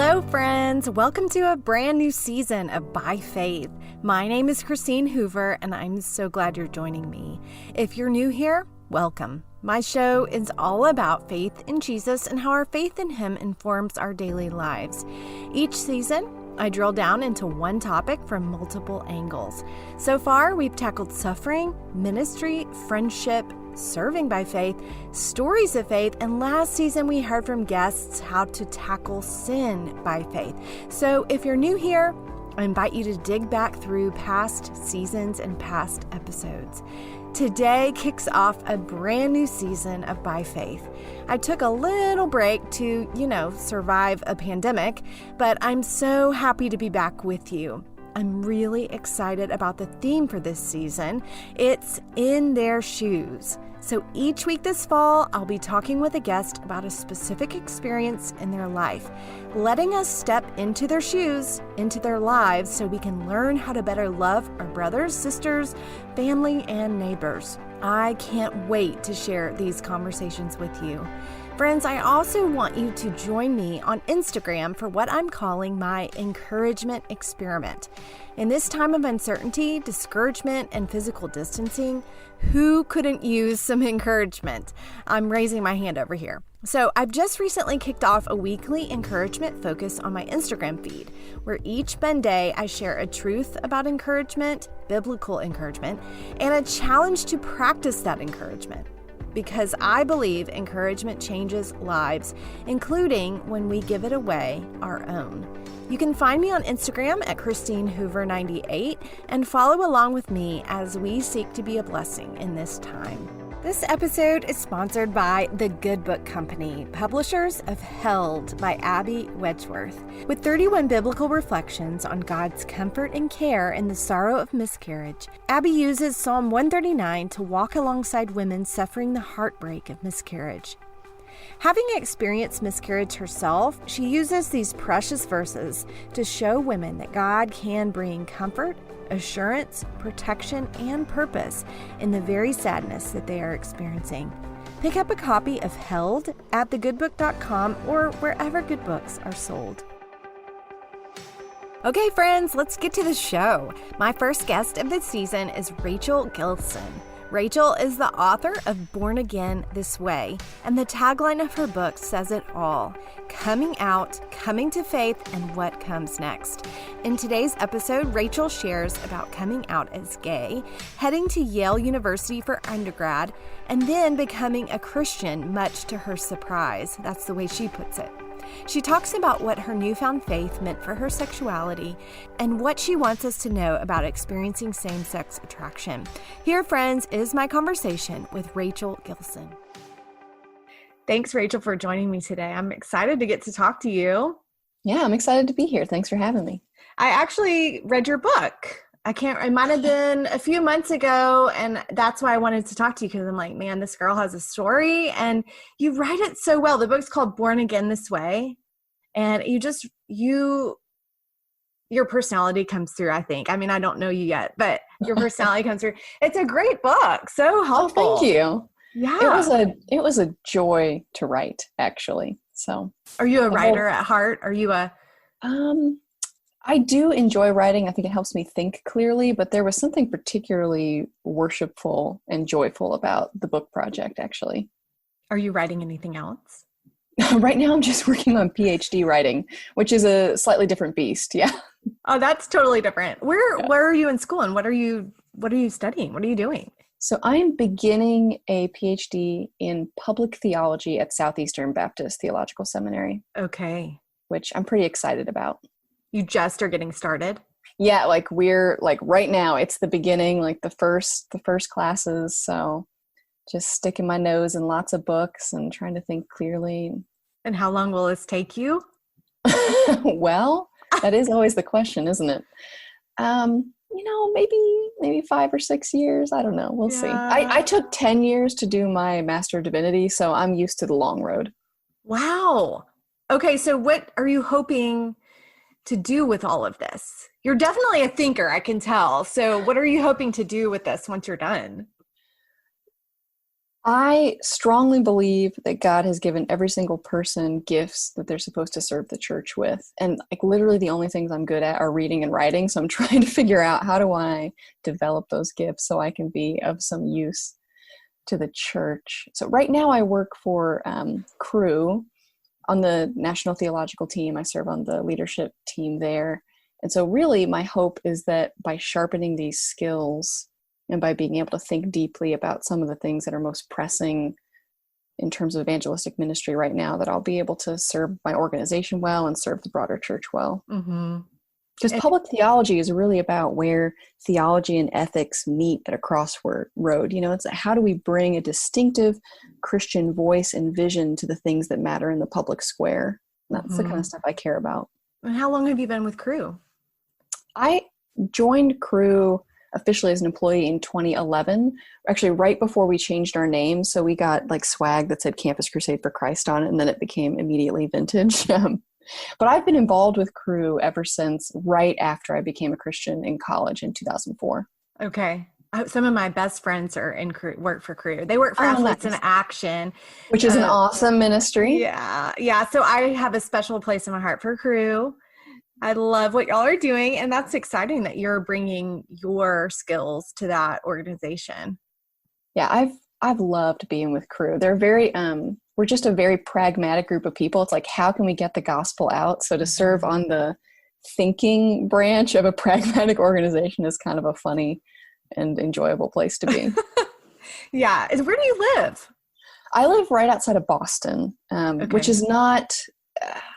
Hello, friends. Welcome to a brand new season of By Faith. My name is Christine Hoover, and I'm so glad you're joining me. If you're new here, welcome. My show is all about faith in Jesus and how our faith in Him informs our daily lives. Each season, I drill down into one topic from multiple angles. So far, we've tackled suffering, ministry, friendship, serving by faith, stories of faith, and last season we heard from guests how to tackle sin by faith. So if you're new here, I invite you to dig back through past seasons and past episodes. Today kicks off a brand new season of By Faith. I took a little break to, survive a pandemic, but I'm so happy to be back with you. I'm really excited about the theme for this season. It's In Their Shoes. So each week this fall, I'll be talking with a guest about a specific experience in their life, letting us step into their shoes, into their lives, so we can learn how to better love our brothers, sisters, family, and neighbors. I can't wait to share these conversations with you. Friends, I also want you to join me on Instagram for what I'm calling my encouragement experiment. In this time of uncertainty, discouragement, and physical distancing, who couldn't use some encouragement? I'm raising my hand over here. So I've just recently kicked off a weekly encouragement focus on my Instagram feed, where each Monday I share a truth about encouragement, biblical encouragement, and a challenge to practice that encouragement. Because I believe encouragement changes lives, including when we give it away our own. You can find me on Instagram at ChristineHoover98 and follow along with me as we seek to be a blessing in this time. This episode is sponsored by The Good Book Company, publishers of Held by Abby Wedgeworth. With 31 biblical reflections on God's comfort and care in the sorrow of miscarriage, Abby uses Psalm 139 to walk alongside women suffering the heartbreak of miscarriage. Having experienced miscarriage herself, she uses these precious verses to show women that God can bring comfort, assurance, protection, and purpose in the very sadness that they are experiencing. Pick up a copy of Held at thegoodbook.com or wherever good books are sold. Okay, friends, let's get to the show. My first guest of this season is Rachel Gilson. Rachel is the author of Born Again This Way, and the tagline of her book says it all: coming out, coming to faith, and what comes next. In today's episode, Rachel shares about coming out as gay, heading to Yale University for undergrad, and then becoming a Christian, much to her surprise. That's the way she puts it. She talks about what her newfound faith meant for her sexuality and what she wants us to know about experiencing same-sex attraction. Here, friends, is my conversation with Rachel Gilson. Thanks, Rachel, for joining me today. I'm excited to get to talk to you. Yeah, I'm excited to be here. Thanks for having me. I actually read your book. It might have been a few months ago, and that's why I wanted to talk to you, because I'm like, man, this girl has a story, and you write it so well. The book's called Born Again This Way, and your personality comes through, I think. I mean, I don't know you yet, but your personality comes through. It's a great book. So helpful. Oh, thank you. Yeah. It was a joy to write, actually. So, are you a writer at heart? Are you I do enjoy writing. I think it helps me think clearly, but there was something particularly worshipful and joyful about the book project, actually. Are you writing anything else? Right now, I'm just working on PhD writing, which is a slightly different beast. Yeah. Oh, that's totally different. Where are you in school, and what are you studying? What are you doing? So I'm beginning a PhD in public theology at Southeastern Baptist Theological Seminary. Okay. Which I'm pretty excited about. You just are getting started? Yeah, we're right now, it's the beginning, the first classes. So just sticking my nose in lots of books and trying to think clearly. And how long will this take you? Well, that is always the question, isn't it? Maybe 5 or 6 years. I don't know. We'll see. I took 10 years to do my Master of Divinity, so I'm used to the long road. Wow. Okay, so what are you hoping to do with all of this? You're definitely a thinker, I can tell. So what are you hoping to do with this once you're done? I strongly believe that God has given every single person gifts that they're supposed to serve the church with. And like literally the only things I'm good at are reading and writing. So I'm trying to figure out, how do I develop those gifts so I can be of some use to the church. So right now I work for Cru on the National Theological Team. I serve on the leadership team there. And so really my hope is that by sharpening these skills and by being able to think deeply about some of the things that are most pressing in terms of evangelistic ministry right now, that I'll be able to serve my organization well and serve the broader church well. Mm-hmm. Because public theology is really about where theology and ethics meet at a crossroad. You know, it's how do we bring a distinctive Christian voice and vision to the things that matter in the public square? And that's the kind of stuff I care about. And how long have you been with Cru? I joined Cru officially as an employee in 2011, actually right before we changed our name. So we got like swag that said Campus Crusade for Christ on it, and then it became immediately vintage. But I've been involved with Cru ever since right after I became a Christian in college in 2004. Okay. Some of my best friends are in Cru, work for Cru. They work for Athletes in Action, which is an awesome ministry. Yeah. So I have a special place in my heart for Cru. I love what y'all are doing, and that's exciting that you're bringing your skills to that organization. Yeah, I've loved being with Cru. They're very we're just a very pragmatic group of people. It's like, how can we get the gospel out? So to serve on the thinking branch of a pragmatic organization is kind of a funny and enjoyable place to be. Yeah. Where do you live? I live right outside of Boston, which is not,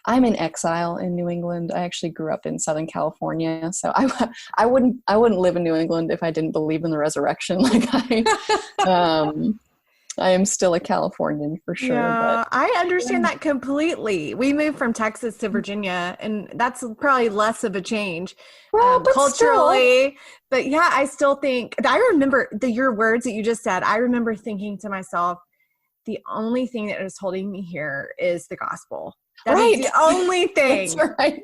I'm in exile in New England. I actually grew up in Southern California. So I wouldn't live in New England if I didn't believe in the resurrection. Like I am still a Californian for sure. Yeah, but I understand that completely. We moved from Texas to Virginia, and that's probably less of a change culturally. Still. But yeah, I still think, I remember your words that you just said. I remember thinking to myself, the only thing that is holding me here is the gospel. That is the only thing. That's right.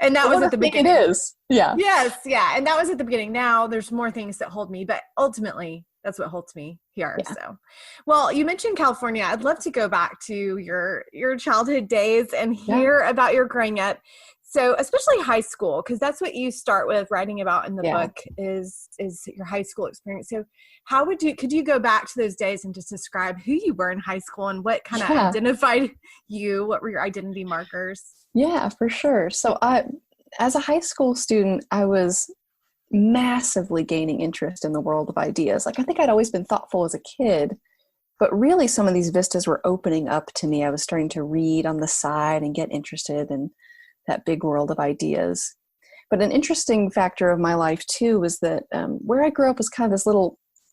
And that was at the beginning. It is. Yeah. Yes. Yeah. And that was at the beginning. Now there's more things that hold me, but ultimately that's what holds me here. Yeah. So, well, you mentioned California. I'd love to go back to your childhood days and hear about your growing up. So especially high school, because that's what you start with writing about in the book is your high school experience. So could you go back to those days and just describe who you were in high school and what kind of identified you? What were your identity markers? Yeah, for sure. So as a high school student, I was massively gaining interest in the world of ideas. Like I think I'd always been thoughtful as a kid, but really some of these vistas were opening up to me. I was starting to read on the side and get interested in that big world of ideas. But an interesting factor of my life too was that where I grew up was kind of this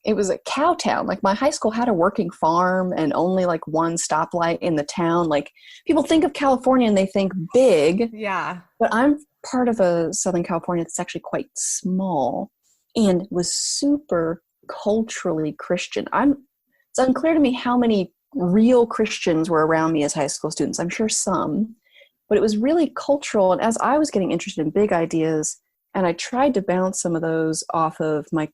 it was a cow town. Like my high school had a working farm and only like one stoplight in the town. Like people think of California and they think big. Yeah. But I'm part of a Southern California that's actually quite small and was super culturally Christian. It's unclear to me how many real Christians were around me as high school students. I'm sure some, but it was really cultural. And as I was getting interested in big ideas and I tried to bounce some of those off of my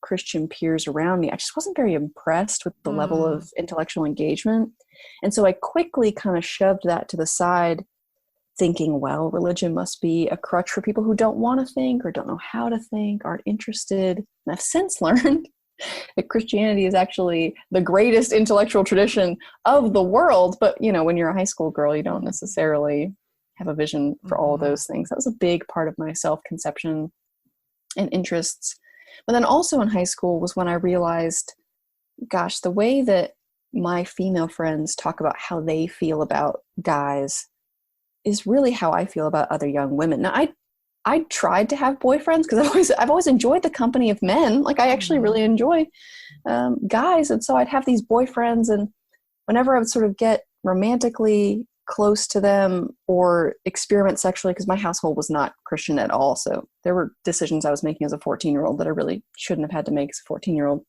Christian peers around me, I just wasn't very impressed with the level of intellectual engagement. And so I quickly kind of shoved that to the side, thinking, well, religion must be a crutch for people who don't want to think or don't know how to think, aren't interested. And I've since learned that Christianity is actually the greatest intellectual tradition of the world. But, when you're a high school girl, you don't necessarily have a vision for all of those things. That was a big part of my self-conception and interests. But then also in high school was when I realized, gosh, the way that my female friends talk about how they feel about guys is really how I feel about other young women. Now, I tried to have boyfriends because I've always enjoyed the company of men. Like I actually really enjoy guys. And so I'd have these boyfriends, and whenever I would sort of get romantically close to them or experiment sexually, because my household was not Christian at all. So there were decisions I was making as a 14-year-old that I really shouldn't have had to make as a 14-year-old.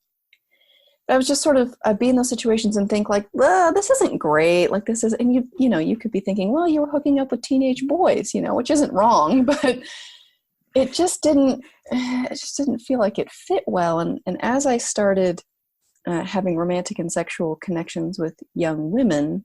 I was just I'd be in those situations and think like, this isn't great. Like this is, and you could be thinking, well, you were hooking up with teenage boys, which isn't wrong, but it just didn't feel like it fit well. And as I started having romantic and sexual connections with young women,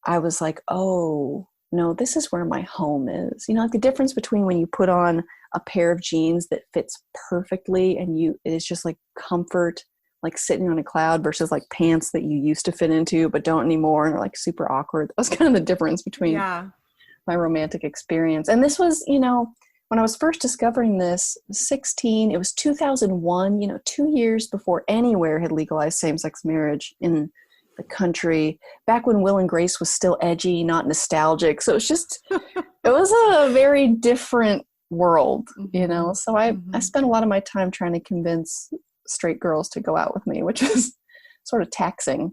I was like, oh, no, this is where my home is. You know, like the difference between when you put on a pair of jeans that fits perfectly and it is just like comfort, like sitting on a cloud, versus like pants that you used to fit into but don't anymore and are like super awkward. That was kind of the difference between my romantic experience. And this was, you know, when I was first discovering this, 16, it was 2001, you know, 2 years before anywhere had legalized same-sex marriage in the country, back when Will and Grace was still edgy, not nostalgic. So it's just, it was a very different world, you know? So I spent a lot of my time trying to convince straight girls to go out with me, which is sort of taxing.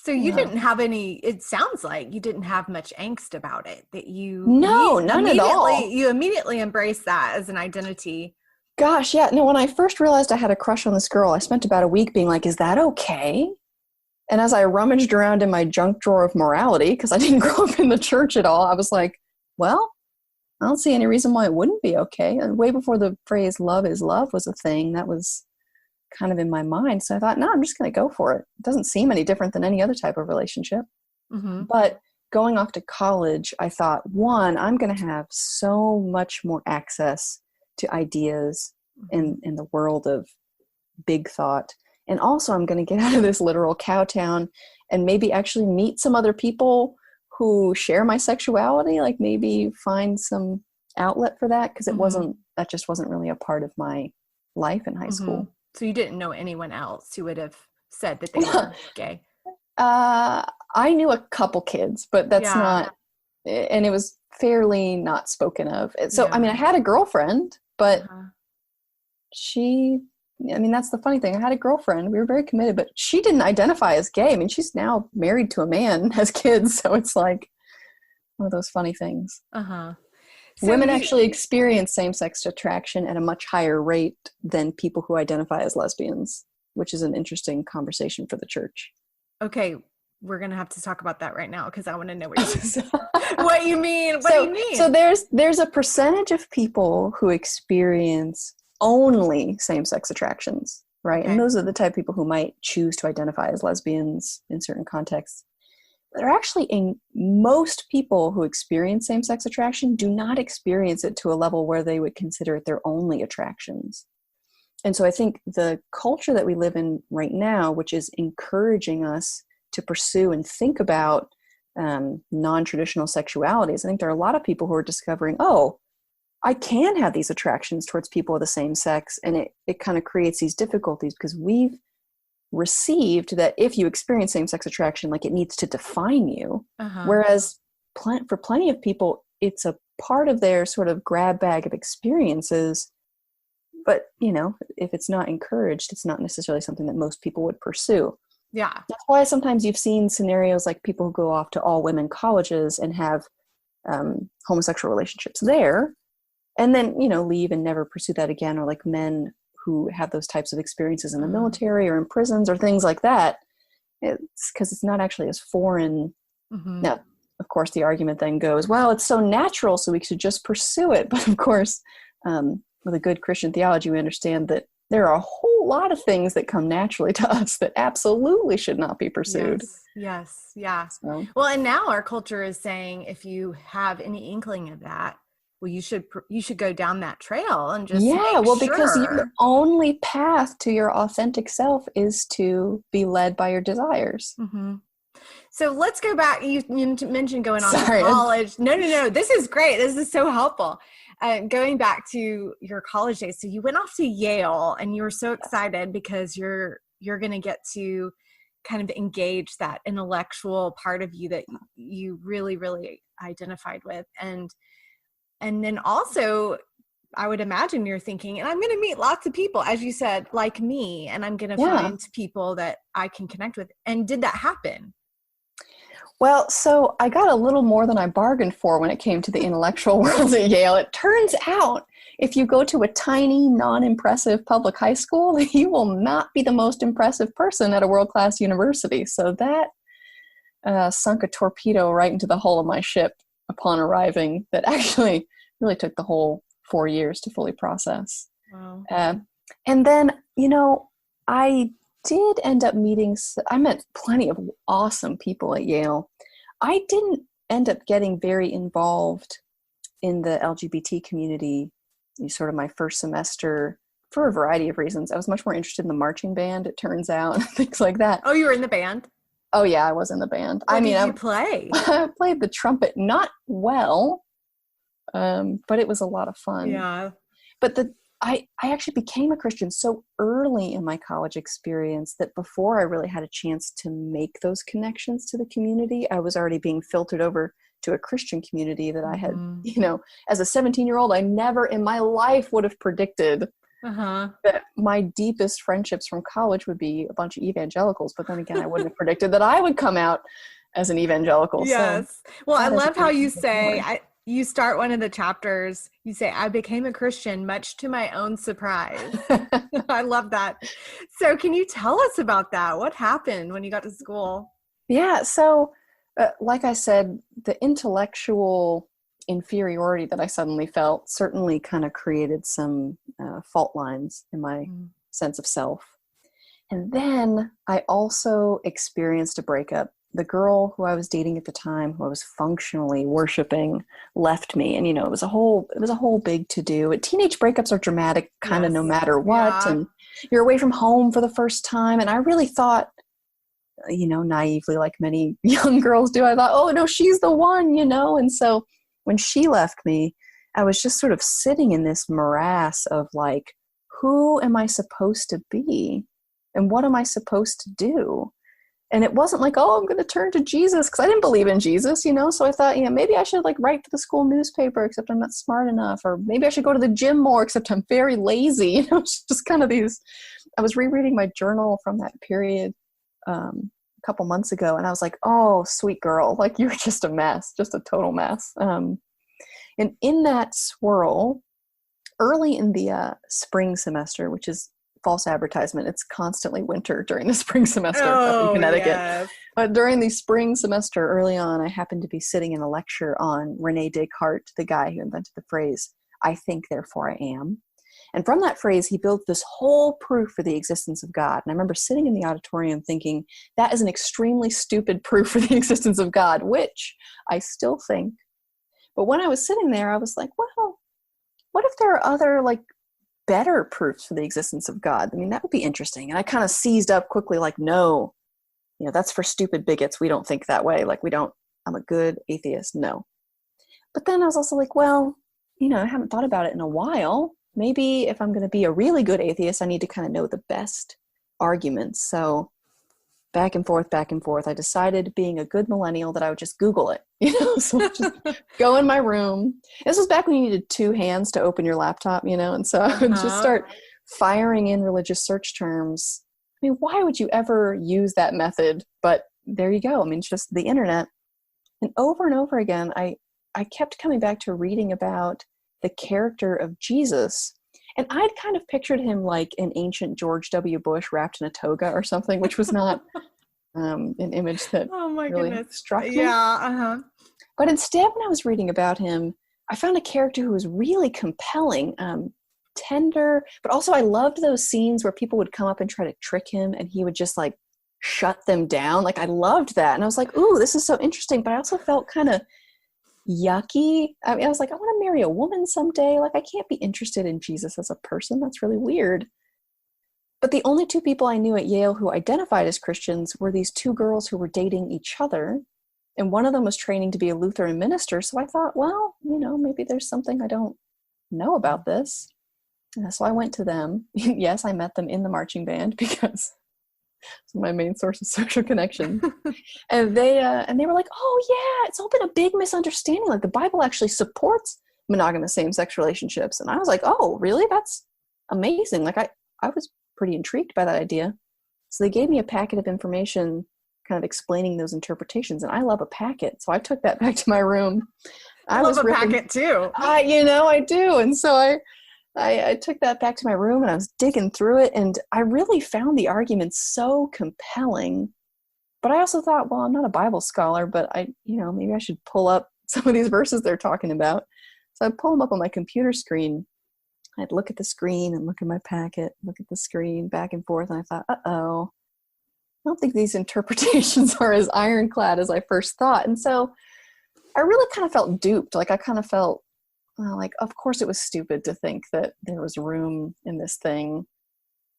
So you didn't have any, it sounds like you didn't have much angst about it, that none at all. You immediately embraced that as an identity. Gosh, yeah. No, when I first realized I had a crush on this girl, I spent about a week being like, is that okay? And as I rummaged around in my junk drawer of morality, because I didn't grow up in the church at all, I was like, well, I don't see any reason why it wouldn't be okay. And way before the phrase love is love was a thing, that was kind of in my mind. So I thought, no, I'm just going to go for it. It doesn't seem any different than any other type of relationship. But going off to college, I thought, one, I'm going to have so much more access to ideas in the world of big thought. And also I'm going to get out of this literal cow town and maybe actually meet some other people who share my sexuality, like maybe find some outlet for that. Cause that just wasn't really a part of my life in high school. So you didn't know anyone else who would have said that they were gay? I knew a couple kids, but that's not, and it was fairly not spoken of. So, I mean, I had a girlfriend, but that's the funny thing. I had a girlfriend. We were very committed, but she didn't identify as gay. I mean, she's now married to a man, has kids. So it's like one of those funny things. So women actually experience same-sex attraction at a much higher rate than people who identify as lesbians, which is an interesting conversation for the church. Okay, we're going to have to talk about that right now because I want to know what you mean. What do you mean? So there's a percentage of people who experience only same-sex attractions, right? Okay. And those are the type of people who might choose to identify as lesbians in certain contexts. There are actually most people who experience same-sex attraction do not experience it to a level where they would consider it their only attractions. And so I think the culture that we live in right now, which is encouraging us to pursue and think about non-traditional sexualities, I think there are a lot of people who are discovering, oh, I can have these attractions towards people of the same sex. And it kind of creates these difficulties because we've received that if you experience same-sex attraction, like it needs to define you. Whereas for plenty of people, it's a part of their sort of grab bag of experiences. But, you know, if it's not encouraged, it's not necessarily something that most people would pursue. Yeah. That's why sometimes you've seen scenarios like people who go off to all women colleges and have homosexual relationships there and then, you know, leave and never pursue that again, or like men who have those types of experiences in the military or in prisons or things like that. It's because it's not actually as foreign. Now, of course, the argument then goes, well, it's so natural, so we should just pursue it. But of course, with a good Christian theology, we understand that there are a whole lot of things that come naturally to us that absolutely should not be pursued. Yes. Yeah. So. Well, and now our culture is saying if you have any inkling of that, well, you should go down that trail and just because your only path to your authentic self is to be led by your desires. So let's go back. You mentioned going on to college. No. This is great. This is so helpful. Going back to your college days. So you went off to Yale and you were so excited because you're going to get to kind of engage that intellectual part of you that you really, really identified with. And then also, I would imagine you're thinking, and I'm going to meet lots of people, as you said, like me, and I'm going to find people that I can connect with. And did that happen? Well, so I got a little more than I bargained for when it came to the intellectual world at Yale. It turns out if you go to a tiny, non-impressive public high school, you will not be the most impressive person at a world-class university. So that sunk a torpedo right into the hull of my ship upon arriving that actually really took the whole 4 years to fully process. Wow. And then, you know, I did end up meeting, I met plenty of awesome people at Yale. I didn't end up getting very involved in the LGBT community in sort of my first semester for a variety of reasons. I was much more interested in the marching band, it turns out, things like that. Oh, you were in the band? Oh yeah, I was in the band. What did you play? I played the trumpet, not well, but it was a lot of fun. Yeah. But I actually became a Christian so early in my college experience that before I really had a chance to make those connections to the community, I was already being filtered over to a Christian community that I had, as a 17-year-old, I never in my life would have predicted that my deepest friendships from college would be a bunch of evangelicals. But then again, I wouldn't have predicted that I would come out as an evangelical. Yes. So well, I love how you say, you start one of the chapters, you say, I became a Christian much to my own surprise. I love that. So can you tell us about that? What happened when you got to school? Yeah. So like I said, the intellectual inferiority that I suddenly felt certainly kind of created some fault lines in my sense of self. And then I also experienced a breakup. The girl who I was dating at the time, who I was functionally worshiping, left me. And, it was a whole big to-do. Teenage breakups are dramatic kind of no matter what. Yeah. And you're away from home for the first time. And I really thought, naively, like many young girls do, I thought, oh no, she's the one, And so when she left me, I was just sort of sitting in this morass of like, who am I supposed to be? And what am I supposed to do? And it wasn't like, oh, I'm going to turn to Jesus, because I didn't believe in Jesus, So I thought, maybe I should like write for the school newspaper, except I'm not smart enough. Or maybe I should go to the gym more, except I'm very lazy. It's just kind of I was rereading my journal from that period a couple months ago. And I was like, oh, sweet girl, like you were just a mess, just a total mess. And in that swirl, early in the spring semester, which is false advertisement, it's constantly winter during the spring semester in Connecticut. Yes. But during the spring semester early on, I happened to be sitting in a lecture on Rene Descartes, the guy who invented the phrase, I think, therefore I am. And from that phrase, he built this whole proof for the existence of God. And I remember sitting in the auditorium thinking, that is an extremely stupid proof for the existence of God, which I still think. But when I was sitting there, I was like, well, what if there are other like better proofs for the existence of God? I mean, that would be interesting. And I kind of seized up quickly, like, no, that's for stupid bigots. We don't think that way. Like, I'm a good atheist. No. But then I was also like, well, I haven't thought about it in a while. Maybe if I'm going to be a really good atheist, I need to kind of know the best arguments. So back and forth, I decided, being a good millennial, that I would just Google it, so I'd just go in my room. This was back when you needed two hands to open your laptop, and so I would just start firing in religious search terms. I mean, why would you ever use that method? But there you go. I mean, it's just the internet. And over again, I kept coming back to reading about the character of Jesus. And I'd kind of pictured him like an ancient George W. Bush wrapped in a toga or something, which was not an image that really struck me. Yeah, But instead, when I was reading about him, I found a character who was really compelling, tender, but also I loved those scenes where people would come up and try to trick him, and he would just like shut them down. Like, I loved that. And I was like, ooh, this is so interesting. But I also felt kind of yucky. I mean, I was like, I want to marry a woman someday. Like, I can't be interested in Jesus as a person. That's really weird. But the only two people I knew at Yale who identified as Christians were these two girls who were dating each other. And one of them was training to be a Lutheran minister. So I thought, well, maybe there's something I don't know about this. So I went to them. Yes, I met them in the marching band because it's my main source of social connection. And they were like, oh yeah, it's all been a big misunderstanding. Like, the Bible actually supports monogamous same-sex relationships. And I was like, oh, really? That's amazing. Like, I was pretty intrigued by that idea. So they gave me a packet of information kind of explaining those interpretations. And I love a packet. So I took that back to my room. I love a packet too. I do. And so I took that back to my room and I was digging through it, and I really found the arguments so compelling. But I also thought, well, I'm not a Bible scholar, but maybe I should pull up some of these verses they're talking about. So I pull them up on my computer screen. I'd look at the screen and look at my packet, look at the screen back and forth. And I thought, uh-oh, I don't think these interpretations are as ironclad as I first thought. And so I really kind of felt duped. Like I kind of felt like, of course it was stupid to think that there was room in this thing.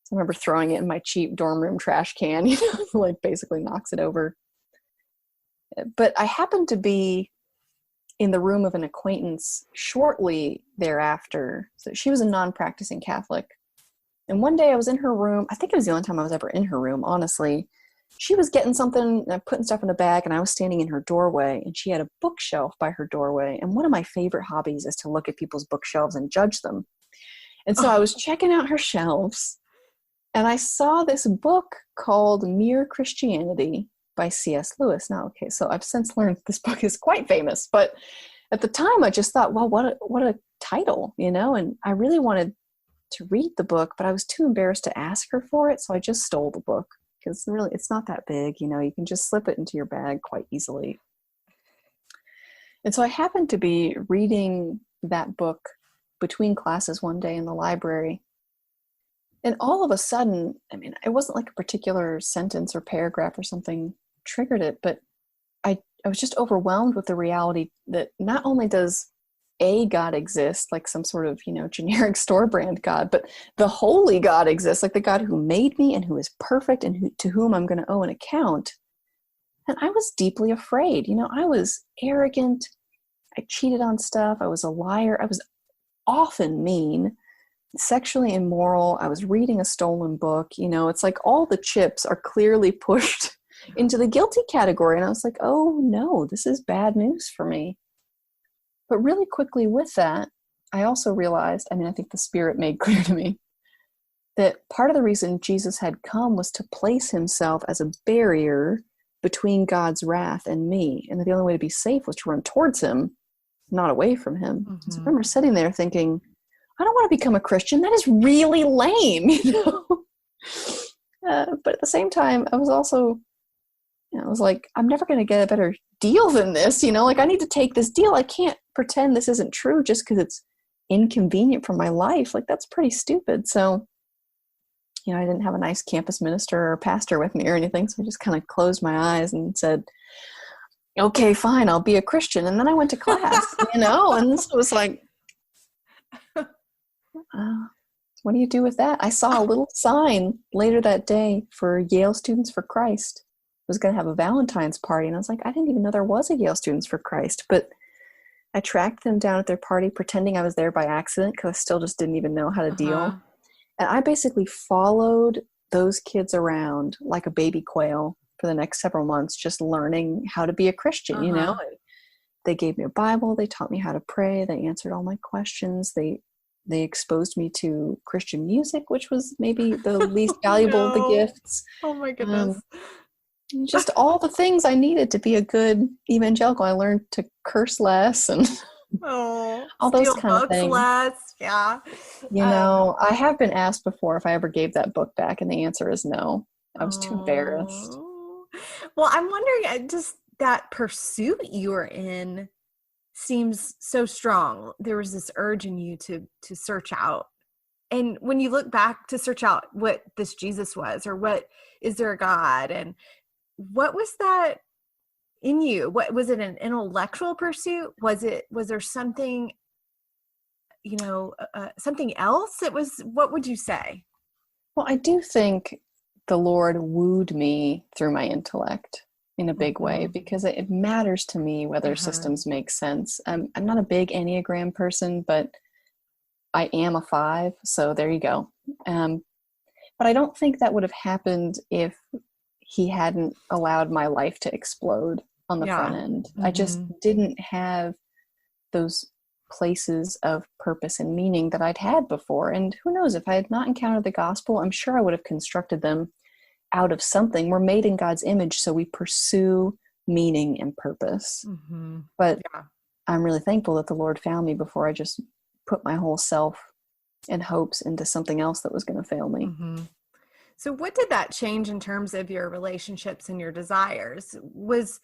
So I remember throwing it in my cheap dorm room trash can, like basically knocks it over. But I happened to be in the room of an acquaintance shortly thereafter. So she was a non-practicing Catholic. And one day I was in her room. I think it was the only time I was ever in her room, honestly. She was getting something, putting stuff in a bag, and I was standing in her doorway, and she had a bookshelf by her doorway. And one of my favorite hobbies is to look at people's bookshelves and judge them. And so I was checking out her shelves, and I saw this book called Mere Christianity by C.S. Lewis. Now, okay, so I've since learned this book is quite famous, but at the time I just thought, well, what a title, and I really wanted to read the book, but I was too embarrassed to ask her for it, so I just stole the book, because really it's not that big, you can just slip it into your bag quite easily. And so I happened to be reading that book between classes one day in the library, and all of a sudden, it wasn't like a particular sentence or paragraph or something triggered it, but I was just overwhelmed with the reality that not only does a God exist, like some sort of, generic store brand God, but the holy God exists, like the God who made me and who is perfect and to whom I'm going to owe an account. And I was deeply afraid. I was arrogant. I cheated on stuff. I was a liar. I was often mean, sexually immoral. I was reading a stolen book. It's like all the chips are clearly pushed into the guilty category. And I was like, oh no, this is bad news for me. But really quickly with that, I also realized, I think the Spirit made clear to me that part of the reason Jesus had come was to place himself as a barrier between God's wrath and me. And that the only way to be safe was to run towards him, not away from him. Mm-hmm. So I remember sitting there thinking, I don't want to become a Christian. That is really lame, but at the same time, I was also, I was like, I'm never going to get a better deal than this, like I need to take this deal. I can't pretend this isn't true just because it's inconvenient for my life. Like that's pretty stupid. So, I didn't have a nice campus minister or pastor with me or anything. So I just kind of closed my eyes and said, okay, fine, I'll be a Christian. And then I went to class, and so it was like, what do you do with that? I saw a little sign later that day for Yale Students for Christ. Was going to have a Valentine's party. And I was like, I didn't even know there was a Yale Students for Christ. But I tracked them down at their party, pretending I was there by accident, because I still just didn't even know how to deal. And I basically followed those kids around like a baby quail for the next several months, just learning how to be a Christian, And they gave me a Bible. They taught me how to pray. They answered all my questions. They exposed me to Christian music, which was maybe the least valuable of the gifts. Oh my goodness. Just all the things I needed to be a good evangelical. I learned to curse less and all those kind of things. Less. Yeah. I have been asked before if I ever gave that book back, and the answer is no. I was too embarrassed. Well, I'm wondering, just that pursuit you were in seems so strong. There was this urge in you to search out. And when you look back to search out what this Jesus was, or what is there a God, and what was that in you? What was it, an intellectual pursuit? Was there something, something else? What would you say? Well, I do think the Lord wooed me through my intellect in a big way, because it matters to me whether systems make sense. I'm not a big Enneagram person, but I am a 5, so there you go. But I don't think that would have happened if he hadn't allowed my life to explode on the front end. I just didn't have those places of purpose and meaning that I'd had before. And who knows, if I had not encountered the gospel, I'm sure I would have constructed them out of something. We're made in God's image, so we pursue meaning and purpose. But I'm really thankful that the Lord found me before I just put my whole self and hopes into something else that was going to fail me. So what did that change in terms of your relationships and your desires? Was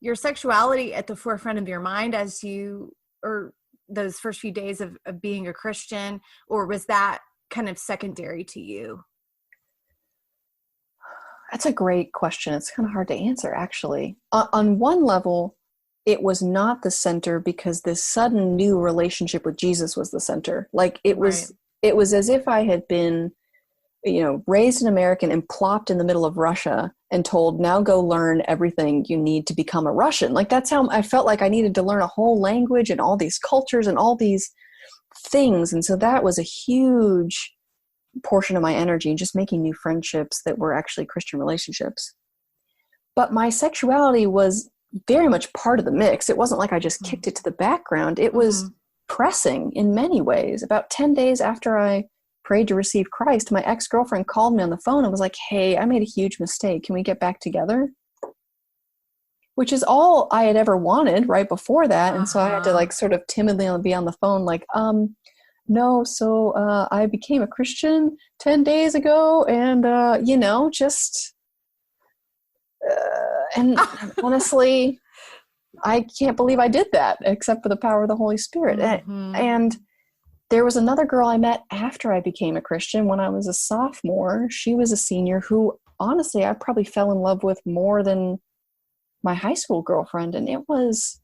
your sexuality at the forefront of your mind as you, or those first few days of being a Christian, or was that kind of secondary to you? That's a great question. It's kind of hard to answer, actually. On one level, it was not the center because this sudden new relationship with Jesus was the center. Like it was as if I had been, raised an American and plopped in the middle of Russia and told, now go learn everything you need to become a Russian. Like that's how I felt like I needed to learn a whole language and all these cultures and all these things. And so that was a huge portion of my energy and just making new friendships that were actually Christian relationships. But my sexuality was very much part of the mix. It wasn't like I just kicked it to the background. It was pressing in many ways. About 10 days after I prayed to receive Christ, my ex-girlfriend called me on the phone and was like, hey, I made a huge mistake. Can we get back together? Which is all I had ever wanted right before that. And so I had to like sort of timidly be on the phone like, no, so I became a Christian 10 days ago and, and honestly, I can't believe I did that except for the power of the Holy Spirit. And there was another girl I met after I became a Christian when I was a sophomore. She was a senior who, honestly, I probably fell in love with more than my high school girlfriend. And it was,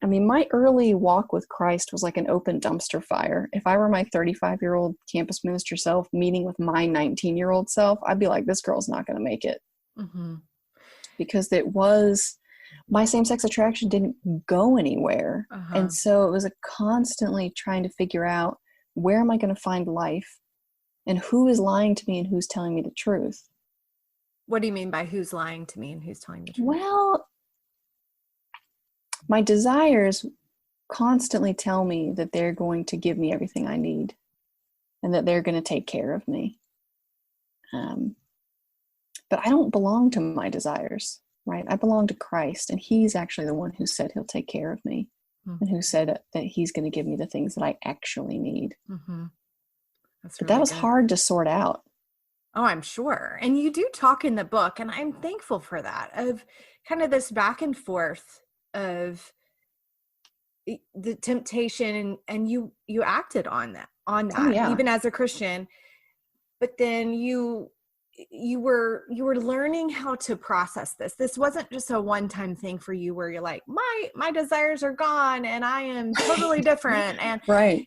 my early walk with Christ was like an open dumpster fire. If I were my 35-year-old campus minister self meeting with my 19-year-old self, I'd be like, this girl's not going to make it. Because my same-sex attraction didn't go anywhere. And so it was a constantly trying to figure out, where am I going to find life and who is lying to me and who's telling me the truth? What do you mean by who's lying to me and who's telling the truth? Well, my desires constantly tell me that they're going to give me everything I need and that they're going to take care of me. But I don't belong to my desires, right? I belong to Christ, and he's actually the one who said he'll take care of me and who said that he's going to give me the things that I actually need. But that was hard to sort out. Oh, I'm sure. And you do talk in the book, and I'm thankful for that, of kind of this back and forth of the temptation, and you acted on that, even as a Christian. But then you were learning how to process this. This wasn't just a one-time thing for you where you're like, my desires are gone and I am totally different. And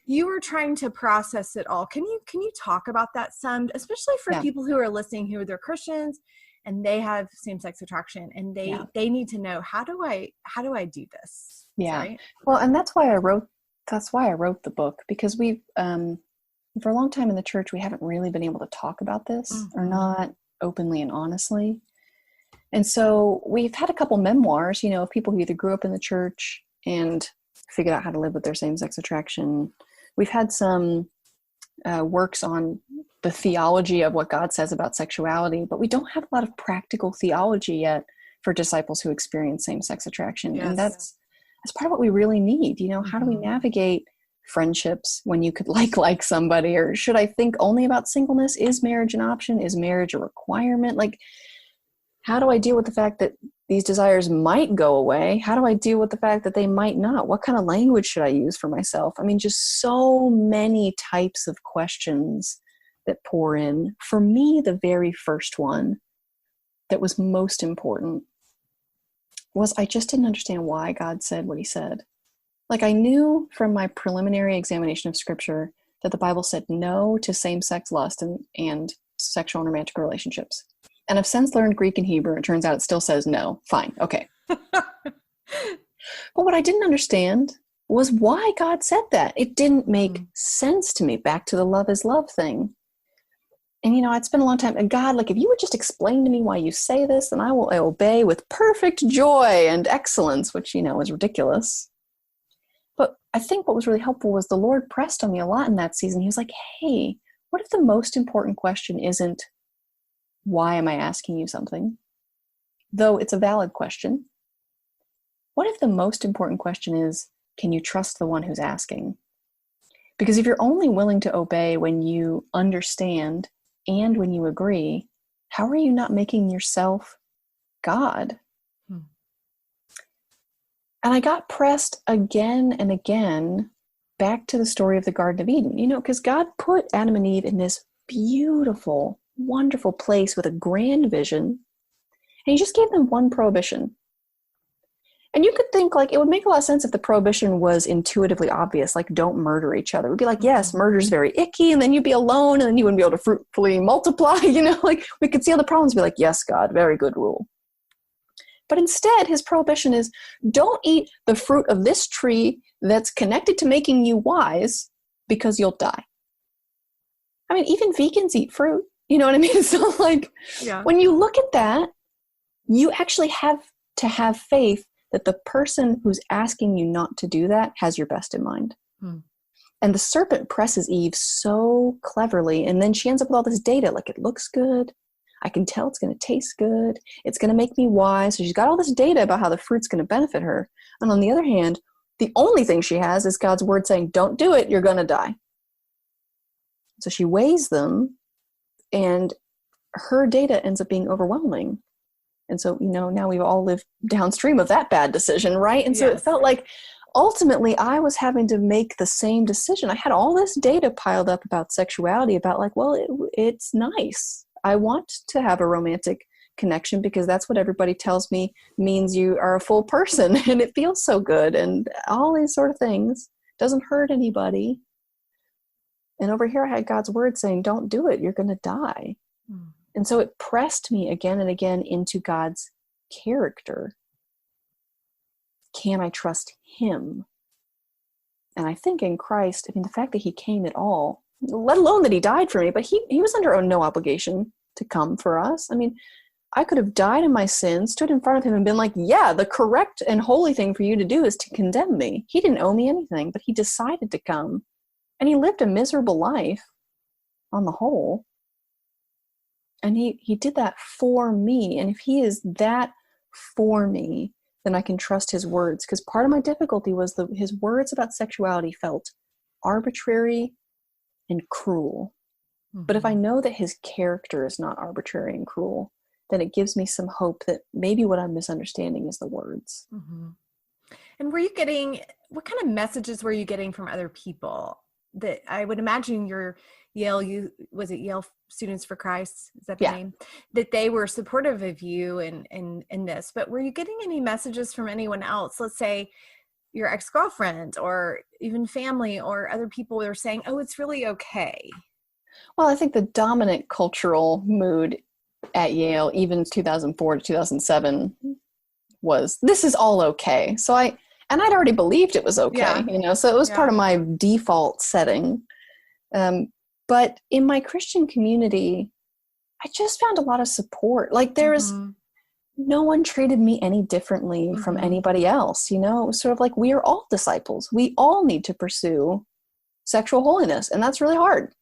you were trying to process it all. Can you talk about that some, especially for people who are listening, who are Christians and they have same-sex attraction and they need to know, how do I do this? Yeah. Right? Well, and that's why I wrote the book, because we've, for a long time in the church, we haven't really been able to talk about this, or not openly and honestly. And so we've had a couple memoirs, of people who either grew up in the church and figured out how to live with their same-sex attraction. We've had some works on the theology of what God says about sexuality, but we don't have a lot of practical theology yet for disciples who experience same-sex attraction. Yes. And that's part of what we really need. How do we navigate friendships when you could like somebody? Or should I think only about singleness? Is marriage an option? Is marriage a requirement? Like, how do I deal with the fact that these desires might go away? How do I deal with the fact that they might not? What kind of language should I use for myself? Just so many types of questions that pour in. For me, the very first one that was most important was I just didn't understand why God said what he said. Like, I knew from my preliminary examination of scripture that the Bible said no to same-sex lust and sexual and romantic relationships. And I've since learned Greek and Hebrew. It turns out it still says no. Fine. Okay. But what I didn't understand was why God said that. It didn't make sense to me. Back to the love is love thing. And, I'd spent a long time, and God, like, if you would just explain to me why you say this, then I will obey with perfect joy and excellence, which, is ridiculous. But I think what was really helpful was the Lord pressed on me a lot in that season. He was like, hey, what if the most important question isn't, why am I asking you something? Though it's a valid question. What if the most important question is, can you trust the one who's asking? Because if you're only willing to obey when you understand and when you agree, how are you not making yourself God? And I got pressed again and again back to the story of the Garden of Eden, you know, because God put Adam and Eve in this beautiful, wonderful place with a grand vision, and he just gave them one prohibition. And you could think like it would make a lot of sense if the prohibition was intuitively obvious, like don't murder each other. It would be like, yes, murder's very icky, and then you'd be alone, and then you wouldn't be able to fruitfully multiply, you know, like we could see all the problems, be like, yes, God, very good rule. But instead, his prohibition is don't eat the fruit of this tree that's connected to making you wise because you'll die. I mean, even vegans eat fruit, you know what I mean? So like when you look at that, you actually have to have faith that the person who's asking you not to do that has your best in mind. And the serpent presses Eve so cleverly, and then she ends up with all this data, like it looks good, I can tell it's going to taste good, it's going to make me wise. So she's got all this data about how the fruit's going to benefit her. And on the other hand, the only thing she has is God's word saying, don't do it, you're going to die. So she weighs them, and her data ends up being overwhelming. And so, you know, now we've all lived downstream of that bad decision, right? And so it felt like ultimately I was having to make the same decision. I had all this data piled up about sexuality, about like, well, it's nice. I want to have a romantic connection because that's what everybody tells me means you are a full person and it feels so good and all these sort of things. Doesn't hurt anybody. And over here I had God's word saying, don't do it. You're going to die. And so it pressed me again and again into God's character. Can I trust him? And I think in Christ, I mean, the fact that he came at all, let alone that he died for me, but he was under no obligation to come for us. I mean, I could have died in my sins, stood in front of him and been like, yeah, the correct and holy thing for you to do is to condemn me. He didn't owe me anything, but he decided to come. And he lived a miserable life on the whole. And he did that for me. And if he is that for me, then I can trust his words. Because part of my difficulty was his words about sexuality felt arbitrary and cruel. But if I know that his character is not arbitrary and cruel, then it gives me some hope that maybe what I'm misunderstanding is the words. And what kind of messages were you getting from other people? That I would imagine your Yale Students for Christ, is that the name? That they were supportive of you in this. But were you getting any messages from anyone else? Let's say your ex-girlfriend or even family or other people that are saying, oh, it's really okay. Well, I think the dominant cultural mood at Yale, even 2004 to 2007, was this is all okay. So I'd already believed it was okay, you know, so it was part of my default setting. But in my Christian community, I just found a lot of support. Like no one treated me any differently from anybody else, you know. It was sort of like we are all disciples. We all need to pursue sexual holiness, and that's really hard.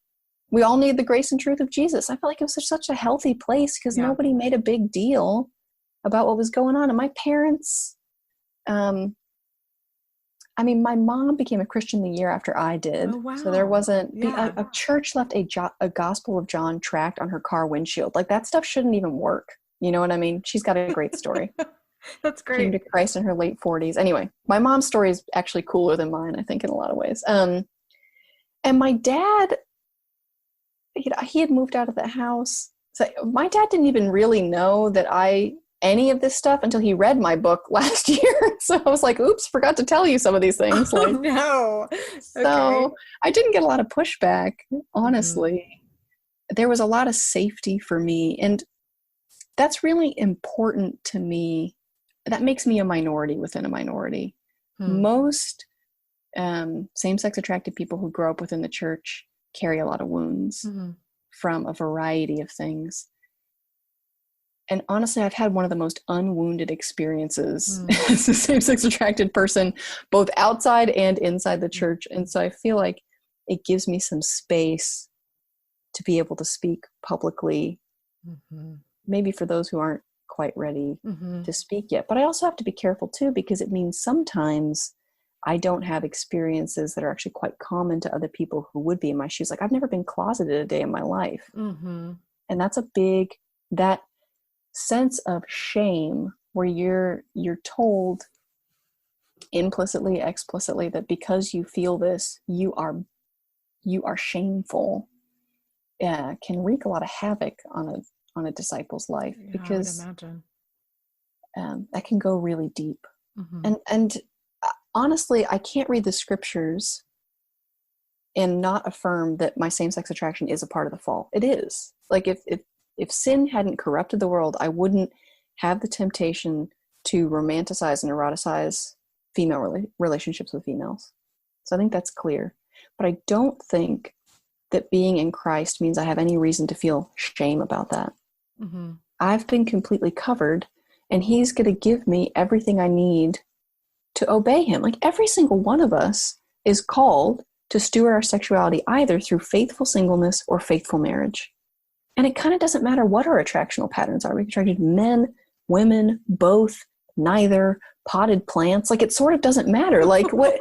We all need the grace and truth of Jesus. I felt like it was such a healthy place because nobody made a big deal about what was going on. And my parents, my mom became a Christian the year after I did. Oh, wow. So there wasn't, a church left a Gospel of John tract on her car windshield. Like that stuff shouldn't even work. You know what I mean? She's got a great story. That's great. Came to Christ in her late 40s. Anyway, my mom's story is actually cooler than mine, I think, in a lot of ways. And my dad, he had moved out of the house. So my dad didn't even really know that any of this stuff until he read my book last year. So I was like, oops, forgot to tell you some of these things. Oh, no. So I didn't get a lot of pushback, honestly. There was a lot of safety for me. And that's really important to me. That makes me a minority within a minority. Most same-sex attracted people who grow up within the church carry a lot of wounds from a variety of things. And honestly, I've had one of the most unwounded experiences as a same-sex attracted person, both outside and inside the church. And so I feel like it gives me some space to be able to speak publicly, maybe for those who aren't quite ready to speak yet. But I also have to be careful too, because it means sometimes I don't have experiences that are actually quite common to other people who would be in my shoes. Like I've never been closeted a day in my life. And that's that sense of shame where you're told implicitly, explicitly, that because you feel this, you are shameful, can wreak a lot of havoc on a disciple's life, because I would imagine. That can go really deep. Mm-hmm. And honestly, I can't read the scriptures and not affirm that my same-sex attraction is a part of the fall. It is. Like if sin hadn't corrupted the world, I wouldn't have the temptation to romanticize and eroticize female relationships with females. So I think that's clear. But I don't think that being in Christ means I have any reason to feel shame about that. Mm-hmm. I've been completely covered, and he's going to give me everything I need to obey him. Like every single one of us is called to steward our sexuality either through faithful singleness or faithful marriage. And it kind of doesn't matter what our attractional patterns are. We're attracted to men, women, both, neither, potted plants. Like it sort of doesn't matter. Like what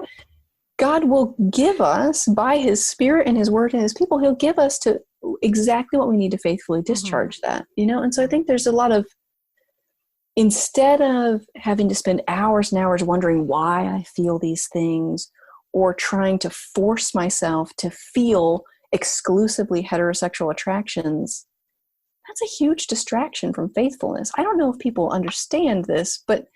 God will give us by his Spirit and his word and his people, he'll give us to exactly what we need to faithfully discharge that, you know? And so I think there's a lot of, instead of having to spend hours and hours wondering why I feel these things, or trying to force myself to feel exclusively heterosexual attractions, that's a huge distraction from faithfulness. I don't know if people understand this, but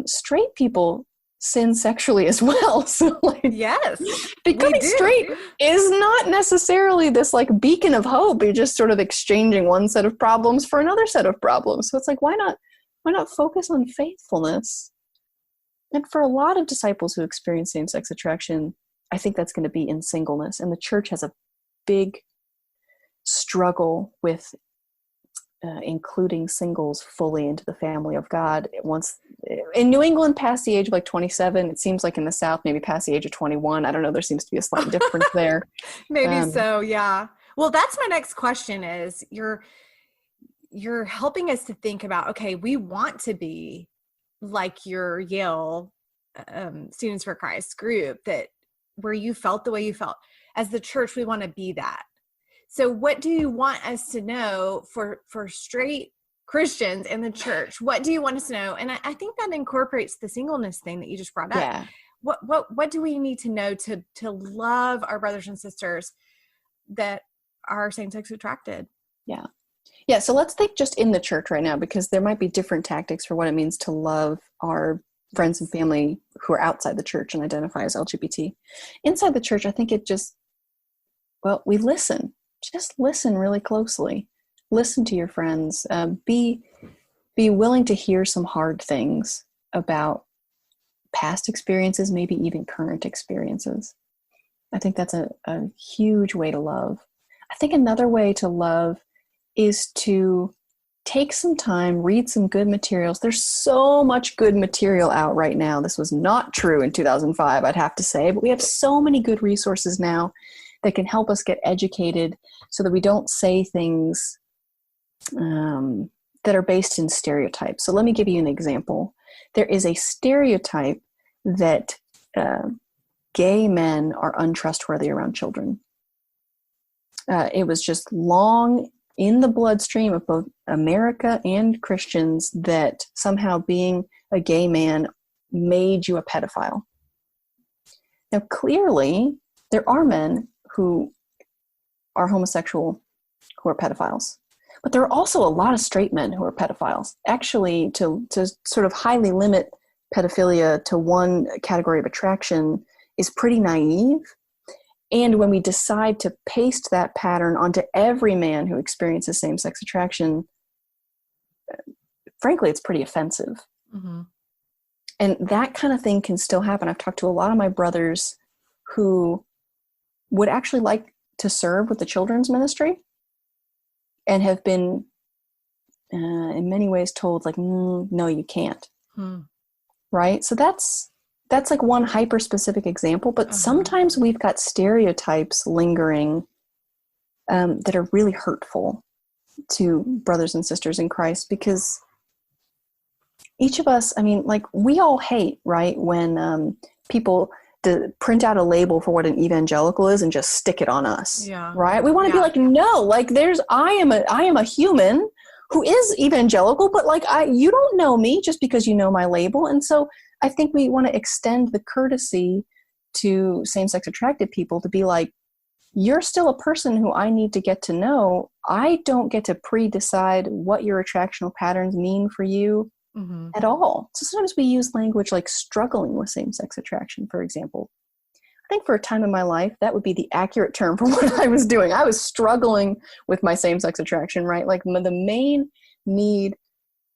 straight people sin sexually as well. So like, Yes, becoming straight is not necessarily this like beacon of hope. You're just sort of exchanging one set of problems for another set of problems. So it's like, why not focus on faithfulness? And for a lot of disciples who experience same-sex attraction, I think that's going to be in singleness. And the church has a big struggle with including singles fully into the family of God. Once in New England, past the age of like 27, it seems like in the South, maybe past the age of 21. I don't know. There seems to be a slight difference there. Maybe so. Yeah. Well, that's my next question is you're helping us to think about, okay, we want to be like your Yale Students for Christ group, that where you felt the way you felt. As the church, we want to be that. So what do you want us to know for straight Christians in the church? What do you want us to know? And I think that incorporates the singleness thing that you just brought up. Yeah. What do we need to know to love our brothers and sisters that are same-sex attracted? Yeah. Yeah. So let's think just in the church right now, because there might be different tactics for what it means to love our friends and family who are outside the church and identify as LGBT. Inside the church, I think we listen. Just listen really closely. Listen to your friends. Be willing to hear some hard things about past experiences, maybe even current experiences. I think that's a huge way to love. I think another way to love is to take some time, read some good materials. There's so much good material out right now. This was not true in 2005, I'd have to say, but we have so many good resources now that can help us get educated so that we don't say things that are based in stereotypes. So let me give you an example. There is a stereotype that gay men are untrustworthy around children. It was just long in the bloodstream of both America and Christians that somehow being a gay man made you a pedophile. Now, clearly, there are men who are homosexual who are pedophiles. But there are also a lot of straight men who are pedophiles. Actually, to sort of highly limit pedophilia to one category of attraction is pretty naive. And when we decide to paste that pattern onto every man who experiences same-sex attraction, frankly, it's pretty offensive. Mm-hmm. And that kind of thing can still happen. I've talked to a lot of my brothers who would actually like to serve with the children's ministry and have been in many ways told like, no, you can't. Right? So that's like one hyper-specific example, but sometimes we've got stereotypes lingering that are really hurtful to brothers and sisters in Christ, because each of us, I mean, like we all hate, right, when people print out a label for what an evangelical is and just stick it on us. Yeah. Right? We want to be like, no, like I am a human who is evangelical, but like you don't know me just because you know my label. And so I think we want to extend the courtesy to same-sex attracted people to be like, you're still a person who I need to get to know. I don't get to pre-decide what your attractional patterns mean for you at all. So sometimes we use language like struggling with same-sex attraction, for example. I think for a time in my life, that would be the accurate term for what I was doing. I was struggling with my same-sex attraction, right? Like the main need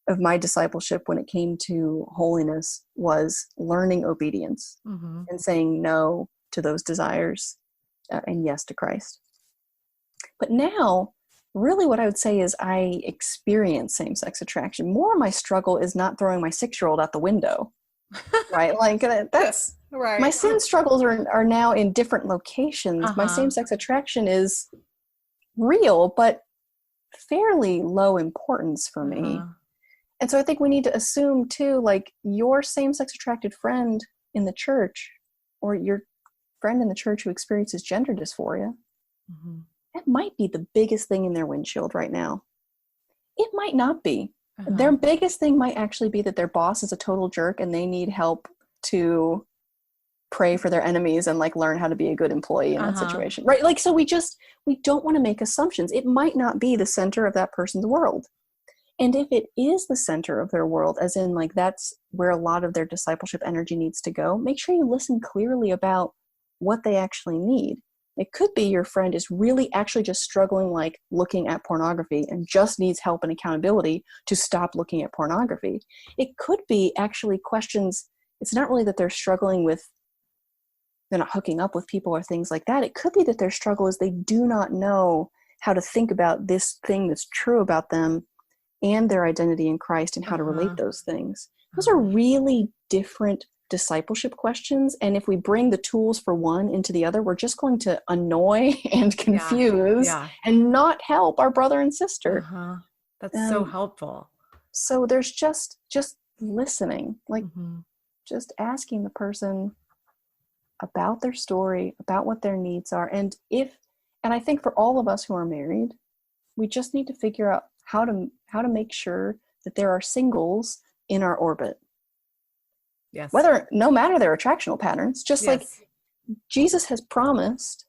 of my discipleship when it came to holiness was learning obedience and saying no to those desires and yes to Christ. But now, really what I would say is I experience same-sex attraction. More of my struggle is not throwing my 6-year-old out the window, right? Like that's right. My sin struggles are now in different locations. My same-sex attraction is real, but fairly low importance for me. And so I think we need to assume too, like your same-sex attracted friend in the church or your friend in the church who experiences gender dysphoria, that might be the biggest thing in their windshield right now. It might not be. Their biggest thing might actually be that their boss is a total jerk and they need help to pray for their enemies and like learn how to be a good employee in that situation, right? Like, so we don't want to make assumptions. It might not be the center of that person's world. And if it is the center of their world, as in like that's where a lot of their discipleship energy needs to go, make sure you listen clearly about what they actually need. It could be your friend is really actually just struggling like looking at pornography and just needs help and accountability to stop looking at pornography. It could be actually questions. It's not really that they're struggling with, they're not hooking up with people or things like that. It could be that their struggle is they do not know how to think about this thing that's true about them and their identity in Christ and how to relate those things. Those are really different discipleship questions. And if we bring the tools for one into the other, we're just going to annoy and confuse and not help our brother and sister. That's so helpful. So there's just listening, like just asking the person about their story, about what their needs are. And I think for all of us who are married, we just need to figure out how to make sure that there are singles in our orbit. Yes. No matter their attractional patterns, just like Jesus has promised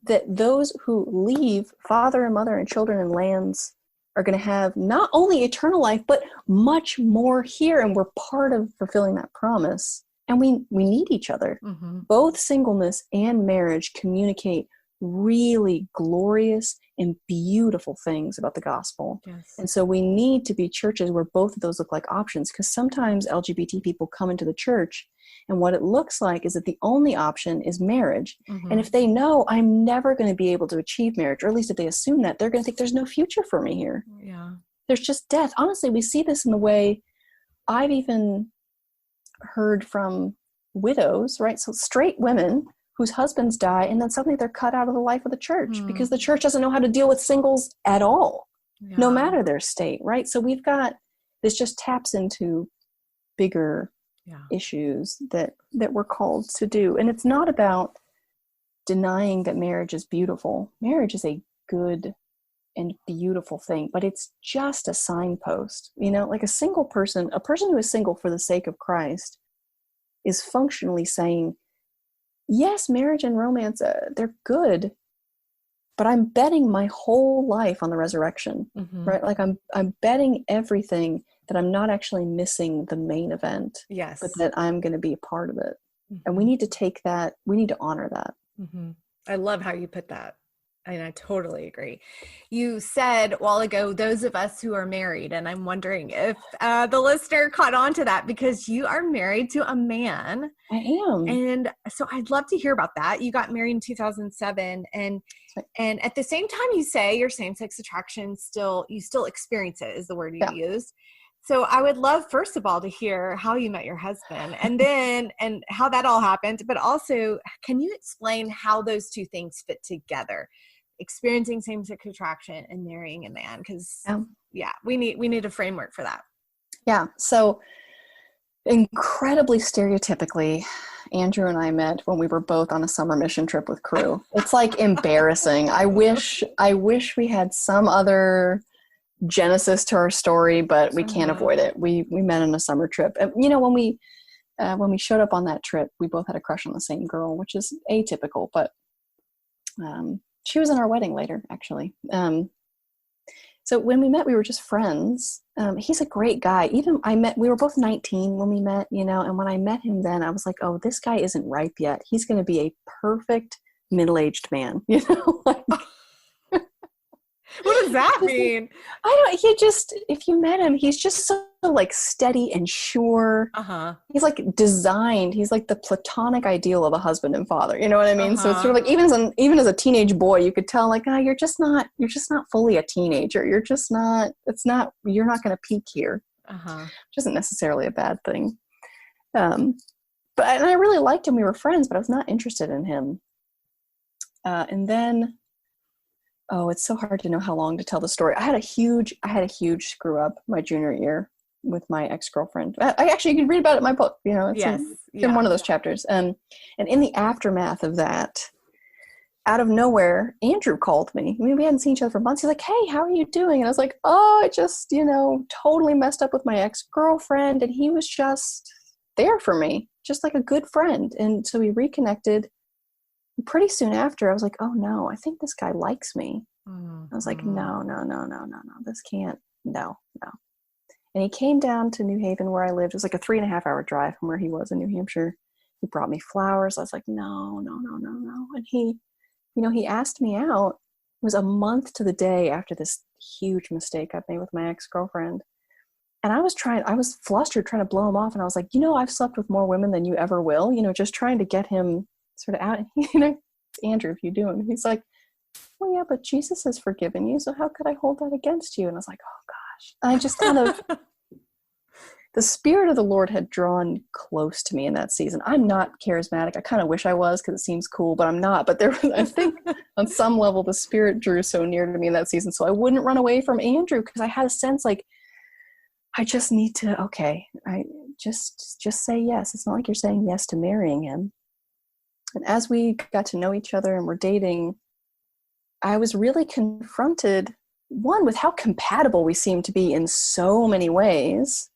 that those who leave father and mother and children and lands are going to have not only eternal life, but much more here. And we're part of fulfilling that promise. And we need each other. Both singleness and marriage communicate really glorious and beautiful things about the gospel. And so we need to be churches where both of those look like options, because sometimes LGBT people come into the church and what it looks like is that the only option is marriage. And if they know I'm never going to be able to achieve marriage, or at least if they assume that, they're going to think there's no future for me here. There's just death. Honestly, we see this in the way I've even heard from widows, right? So straight women whose husbands die, and then suddenly they're cut out of the life of the church because the church doesn't know how to deal with singles at all, no matter their state, right? So we've got, this just taps into bigger issues that we're called to do. And it's not about denying that marriage is beautiful. Marriage is a good and beautiful thing, but it's just a signpost, like a person who is single for the sake of Christ is functionally saying, yes, marriage and romance, they're good, but I'm betting my whole life on the resurrection, right? Like I'm betting everything that I'm not actually missing the main event, but that I'm going to be a part of it. And we need to take that, we need to honor that. I love how you put that. And I totally agree. You said a while ago, those of us who are married, and I'm wondering if the listener caught on to that, because you are married to a man. I am. And so I'd love to hear about that. You got married in 2007. And at the same time, you say your same-sex attraction you still experience it, is the word you used. So I would love, first of all, to hear how you met your husband and how that all happened. But also, can you explain how those two things fit together? Experiencing same-sex attraction and marrying a man, because we need a framework for that. So incredibly stereotypically, Andrew and I met when we were both on a summer mission trip with crew. It's like embarrassing. I wish we had some other genesis to our story, but we can't avoid it. We met on a summer trip. And, when we when we showed up on that trip, we both had a crush on the same girl, which is atypical, but she was in our wedding later, actually. So when we met, we were just friends. He's a great guy. We were both 19 when we met, and when I met him then, I was like, oh, this guy isn't ripe yet. He's going to be a perfect middle-aged man, like, what does that mean? If you met him, he's just so like steady and sure. He's like designed. He's like the platonic ideal of a husband and father. You know what I mean? So it's sort of like, even as a teenage boy, you could tell like, you're just not fully a teenager. You're not going to peak here. Which isn't necessarily a bad thing. And I really liked him. We were friends, but I was not interested in him. And then, it's so hard to know how long to tell the story. I had a huge screw up my junior year with my ex-girlfriend. You can read about it in my book. It's in one of those chapters. And in the aftermath of that, out of nowhere, Andrew called me. I mean, we hadn't seen each other for months. He's like, "Hey, how are you doing?" And I was like, "Oh, I just, totally messed up with my ex-girlfriend." And he was just there for me, just like a good friend. And so we reconnected. Pretty soon after, I was like, "Oh no, I think this guy likes me." I was like, no, this can't, no. And he came down to New Haven where I lived. It was like a 3.5-hour drive from where he was in New Hampshire. He brought me flowers. I was like, no. And he asked me out. It was a month to the day after this huge mistake I've made with my ex-girlfriend. And I was flustered trying to blow him off. And I was like, I've slept with more women than you ever will, just trying to get him sort of out. And Andrew, if you do him, he's like, "Well, yeah, but Jesus has forgiven you, so how could I hold that against you?" And I was like, oh gosh. And I just kind of, the Spirit of the Lord had drawn close to me in that season. I'm not charismatic. I kind of wish I was because it seems cool, but I'm not. But I think on some level, the Spirit drew so near to me in that season, so I wouldn't run away from Andrew because I had a sense like, I just need to, I just say yes. It's not like you're saying yes to marrying him. And as we got to know each other and were dating, I was really confronted, one, with how compatible we seemed to be in so many ways.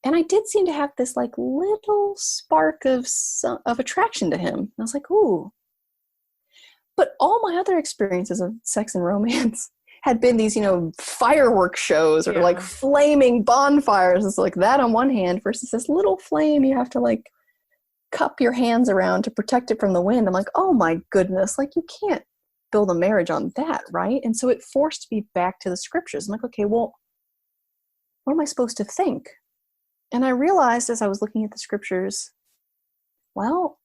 And I did seem to have this like little spark of attraction to him. And I was like, ooh. But all my other experiences of sex and romance had been these, fireworks shows or like flaming bonfires. It's like that on one hand versus this little flame you have to like cup your hands around to protect it from the wind. I'm like, oh my goodness, like you can't build a marriage on that, right? And so it forced me back to the scriptures. I'm like, okay, well, what am I supposed to think? And I realized as I was looking at the scriptures, well,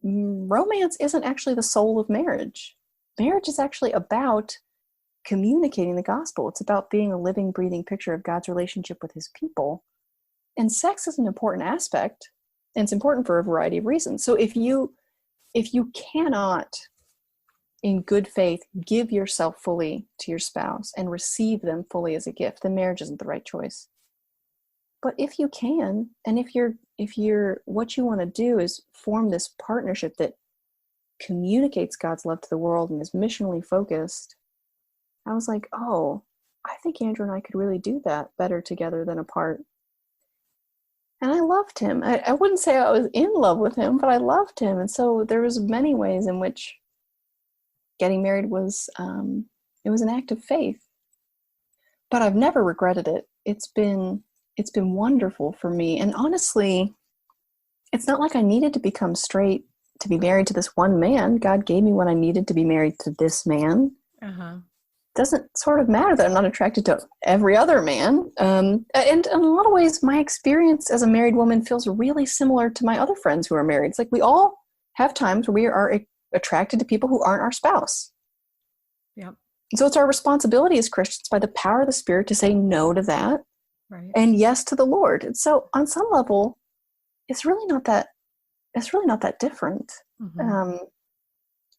romance isn't actually the soul of marriage. Marriage is actually about communicating the gospel. It's about being a living, breathing picture of God's relationship with his people. And sex is an important aspect. And it's important for a variety of reasons. So if you cannot, in good faith, give yourself fully to your spouse and receive them fully as a gift, then marriage isn't the right choice. But if you can, and if you're what you want to do is form this partnership that communicates God's love to the world and is missionally focused, I was like, oh, I think Andrew and I could really do that better together than apart. And I loved him. I wouldn't say I was in love with him, but I loved him. And so there was many ways in which getting married was, it was an act of faith. But I've never regretted it. It's been wonderful for me. And honestly, it's not like I needed to become straight to be married to this one man. God gave me what I needed to be married to this man. Doesn't sort of matter that I'm not attracted to every other man. And in a lot of ways, my experience as a married woman feels really similar to my other friends who are married. It's like we all have times where we are attracted to people who aren't our spouse. Yep. So it's our responsibility as Christians by the power of the Spirit to say no to that, right, and yes to the Lord. And so on some level, it's really not that different.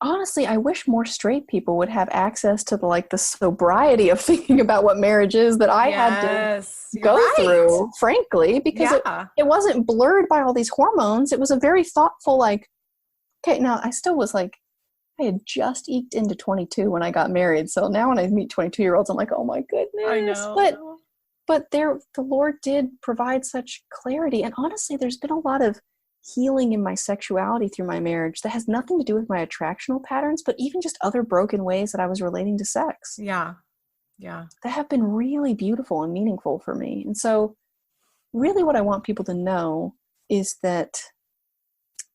Honestly, I wish more straight people would have access to the sobriety of thinking about what marriage is that I had to go through, frankly, because it wasn't blurred by all these hormones. It was a very thoughtful, okay, now I still was I had just eked into 22 when I got married. So now when I meet 22-year-olds, I'm like, oh my goodness. I know. But the Lord did provide such clarity. And honestly, there's been a lot of healing in my sexuality through my marriage that has nothing to do with my attractional patterns, but even just other broken ways that I was relating to sex. Yeah. Yeah. That have been really beautiful and meaningful for me. And so really what I want people to know is that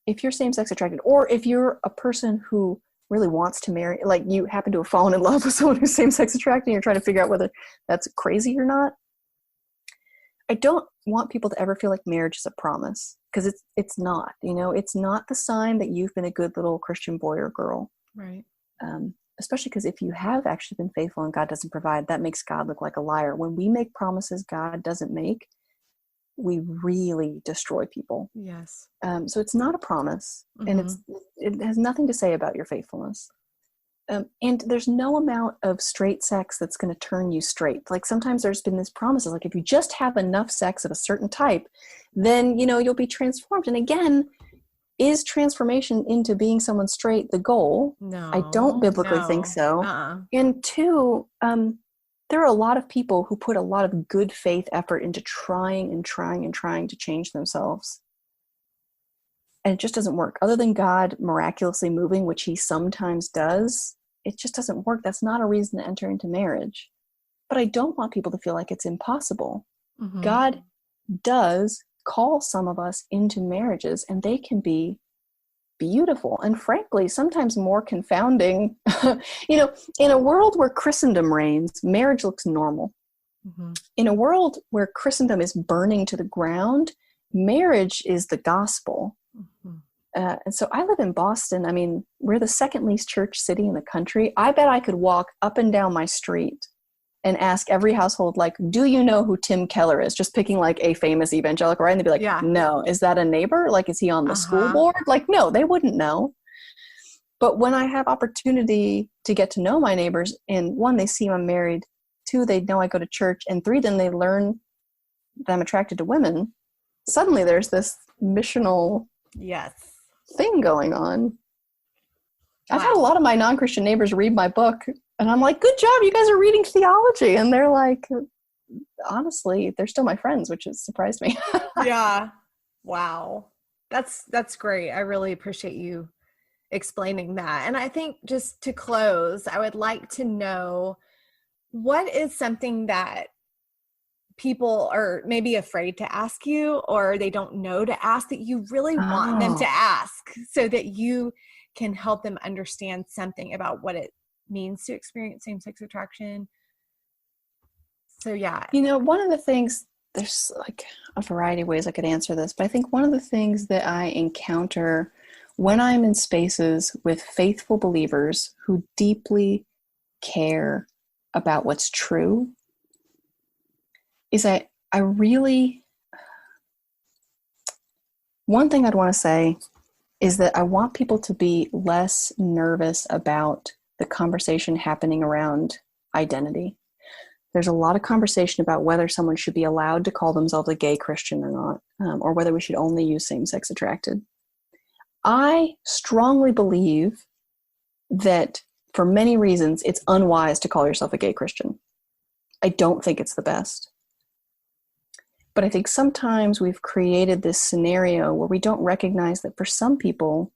if you're same-sex attracted, or if you're a person who really wants to marry, like you happen to have fallen in love with someone who's same-sex attracted and you're trying to figure out whether that's crazy or not, I don't want people to ever feel like marriage is a promise, because it's not. It's not the sign that you've been a good little Christian boy or girl. Right. Especially because if you have actually been faithful and God doesn't provide, that makes God look like a liar. When we make promises God doesn't make, we really destroy people. Yes. So it's not a promise, Mm-hmm. and it has nothing to say about your faithfulness. And there's no amount of straight sex that's going to turn you straight. Like sometimes there's been this promises, like if you just have enough sex of a certain type, then, you'll be transformed. And again, is transformation into being someone straight the goal? No. I don't biblically think so. And two, there are a lot of people who put a lot of good faith effort into trying to change themselves. And it just doesn't work. Other than God miraculously moving, which he sometimes does, it just doesn't work. That's not a reason to enter into marriage. But I don't want people to feel like it's impossible. Mm-hmm. God does call some of us into marriages, and they can be beautiful and frankly sometimes more confounding. In a world where Christendom reigns, marriage looks normal. Mm-hmm. In a world where Christendom is burning to the ground, marriage is the gospel. Mm-hmm. And so I live in Boston. I mean, we're the second least church city in the country. I bet I could walk up and down my street and ask every household, like, do you know who Tim Keller is? Just picking like a famous evangelical, right? And they'd be like, no. Is that a neighbor? Like, is he on the school board? Like, no, they wouldn't know. But when I have opportunity to get to know my neighbors, and one, they see I'm married, two, they know I go to church, and three, then they learn that I'm attracted to women, suddenly there's this missional thing going on. Wow. I've had a lot of my non-Christian neighbors read my book, and I'm like, good job, you guys are reading theology. And they're like, honestly, they're still my friends, which has surprised me. Yeah. Wow. That's great. I really appreciate you explaining that. And I think just to close, I would like to know, what is something that people are maybe afraid to ask you, or they don't know to ask, that you really want them to ask, so that you can help them understand something about what it means to experience same-sex attraction? So yeah. One of the things, there's like a variety of ways I could answer this, but I think one of the things that I encounter when I'm in spaces with faithful believers who deeply care about what's true is I really, one thing I'd want to say is that I want people to be less nervous about the conversation happening around identity. There's a lot of conversation about whether someone should be allowed to call themselves a gay Christian or not, or whether we should only use same-sex attracted. I strongly believe that for many reasons, it's unwise to call yourself a gay Christian. I don't think it's the best. But I think sometimes we've created this scenario where we don't recognize that for some people,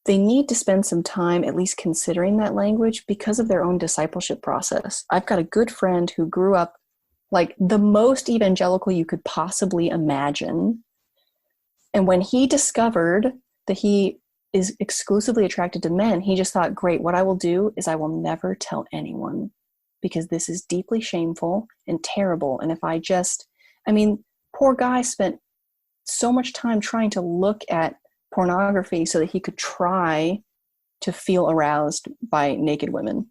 they need to spend some time at least considering that language because of their own discipleship process. I've got a good friend who grew up like the most evangelical you could possibly imagine. And when he discovered that he is exclusively attracted to men, he just thought, great, what I will do is I will never tell anyone, because this is deeply shameful and terrible. And if poor guy spent so much time trying to look at pornography so that he could try to feel aroused by naked women,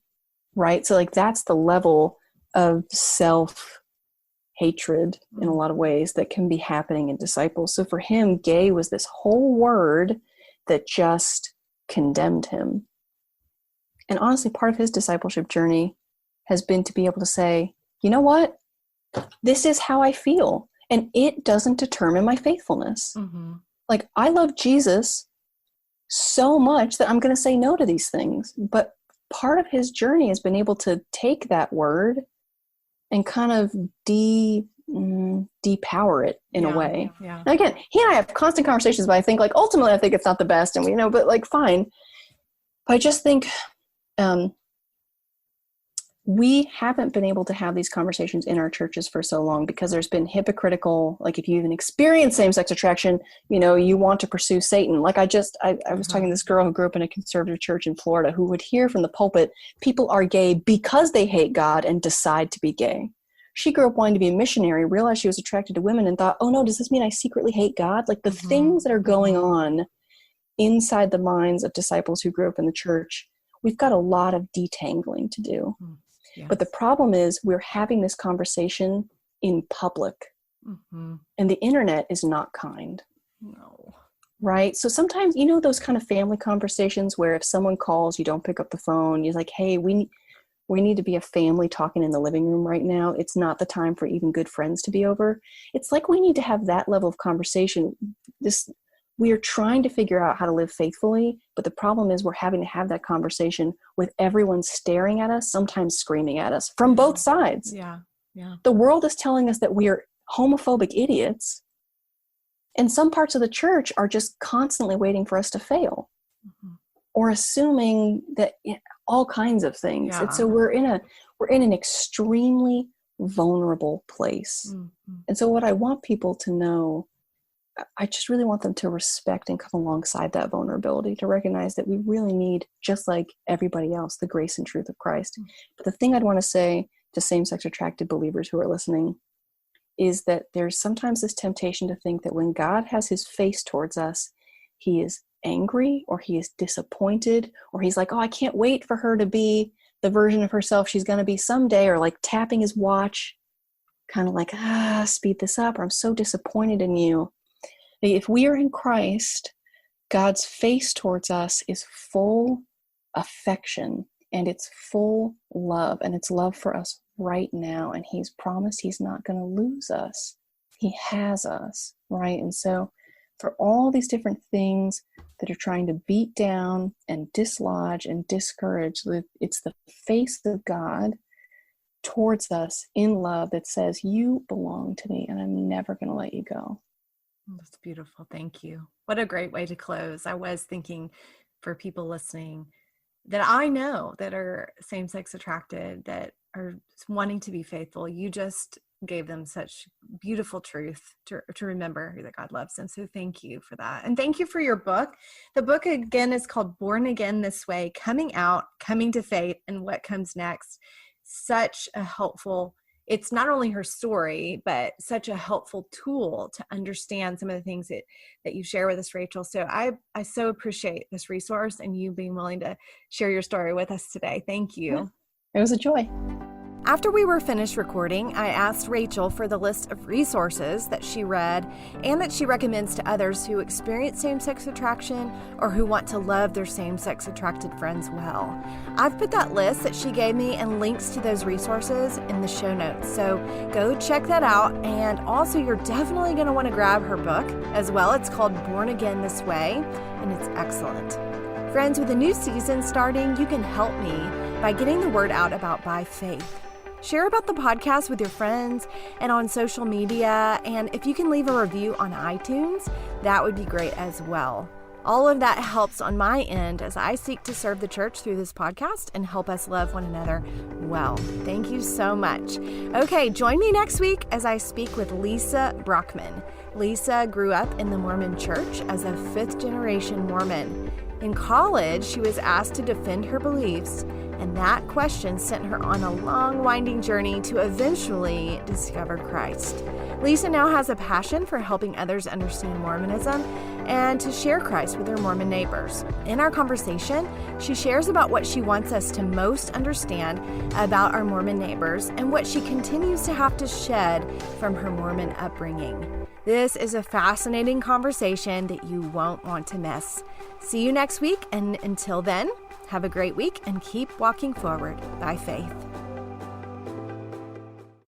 right? So like that's the level of self-hatred in a lot of ways that can be happening in disciples. So for him, gay was this whole word that just condemned him. And honestly, part of his discipleship journey has been to be able to say, you know what? This is how I feel. And it doesn't determine my faithfulness. Mm-hmm. Like, I love Jesus so much that I'm going to say no to these things. But part of his journey has been able to take that word and kind of depower it in a way. Yeah. And again, he and I have constant conversations, but I think like ultimately I think it's not the best, and we know, but like fine. But I just think we haven't been able to have these conversations in our churches for so long because there's been hypocritical, like if you even experience same-sex attraction, you want to pursue Satan. Like I was talking to this girl who grew up in a conservative church in Florida who would hear from the pulpit, people are gay because they hate God and decide to be gay. She grew up wanting to be a missionary, realized she was attracted to women and thought, oh no, does this mean I secretly hate God? Like the things that are going on inside the minds of disciples who grew up in the church, we've got a lot of detangling to do. Yes. But the problem is we're having this conversation in public, and the internet is not kind. No. Right? So sometimes, those kind of family conversations where if someone calls, you don't pick up the phone, you're like, hey, we need to be a family talking in the living room right now. It's not the time for even good friends to be over. It's like we need to have that level of conversation. We are trying to figure out how to live faithfully, but the problem is we're having to have that conversation with everyone staring at us, sometimes screaming at us from both sides. Yeah. The world is telling us that we are homophobic idiots, and some parts of the church are just constantly waiting for us to fail or assuming that all kinds of things. Yeah. And so we're in an extremely vulnerable place. And so what I want people to know, I just really want them to respect and come alongside that vulnerability, to recognize that we really need, just like everybody else, the grace and truth of Christ. But the thing I'd want to say to same-sex attracted believers who are listening is that there's sometimes this temptation to think that when God has his face towards us, he is angry or he is disappointed, or he's like, oh, I can't wait for her to be the version of herself she's going to be someday, or like tapping his watch, kind of like, speed this up, or I'm so disappointed in you. If we are in Christ, God's face towards us is full affection and it's full love, and it's love for us right now. And he's promised he's not going to lose us. He has us, right? And so for all these different things that are trying to beat down and dislodge and discourage, it's the face of God towards us in love that says, you belong to me and I'm never going to let you go. That's beautiful. Thank you. What a great way to close. I was thinking for people listening that I know that are same-sex attracted, that are wanting to be faithful. You just gave them such beautiful truth to remember that God loves them. So thank you for that. And thank you for your book. The book again is called Born Again This Way, Coming Out, Coming to Faith, and What Comes Next. Such a helpful, it's not only her story, but such a helpful tool to understand some of the things that you share with us, Rachel. So I so appreciate this resource and you being willing to share your story with us today. Thank you. It was a joy. After we were finished recording, I asked Rachel for the list of resources that she read and that she recommends to others who experience same-sex attraction or who want to love their same-sex attracted friends well. I've put that list that she gave me and links to those resources in the show notes, so go check that out. And also, you're definitely going to want to grab her book as well. It's called Born Again This Way, and it's excellent. Friends, with a new season starting, you can help me by getting the word out about By Faith. Share about the podcast with your friends and on social media. And if you can leave a review on iTunes, that would be great as well. All of that helps on my end as I seek to serve the church through this podcast and help us love one another well. Thank you so much. Okay, join me next week as I speak with Lisa Brockman. Lisa grew up in the Mormon church as a fifth-generation Mormon. In college, she was asked to defend her beliefs, and that question sent her on a long, winding journey to eventually discover Christ. Lisa now has a passion for helping others understand Mormonism and to share Christ with her Mormon neighbors. In our conversation, she shares about what she wants us to most understand about our Mormon neighbors and what she continues to have to shed from her Mormon upbringing. This is a fascinating conversation that you won't want to miss. See you next week, and until then, have a great week and keep walking forward by faith.